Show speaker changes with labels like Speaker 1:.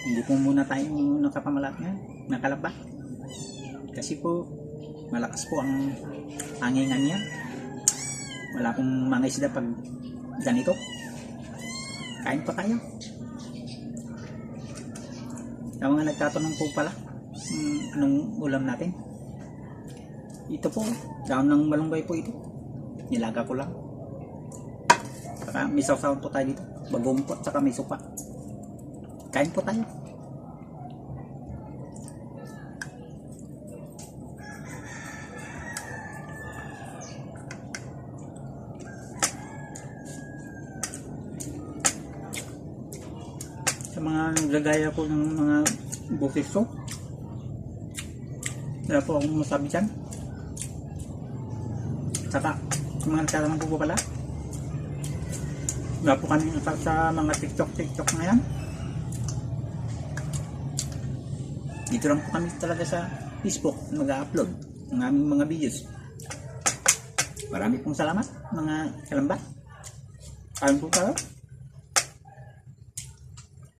Speaker 1: Hindi po muna tayo nakapamalat ngayon, nakalaba. Kasi po, malakas po ang hangingan niya. Wala pong mga isda pag ganito. Kain pa tayo. Sa mga nagtatanong po pala, anong ulam natin? Ito po, daon ng malunggay po ito. Nilaga ko lang. Saka may sausawan po tayo dito. Bagong po, saka may supa. Kain po tayo. Sa mga naggagaya po ng mga busis ko, wala po akong masabi dyan. Saka sa mga nagtatanong po pala, wala po kami sa mga TikTok na yan. Dito lang po kami talaga sa Facebook mag-upload ng aming mga videos. Marami pong salamat mga kalamba. Kain po tayo.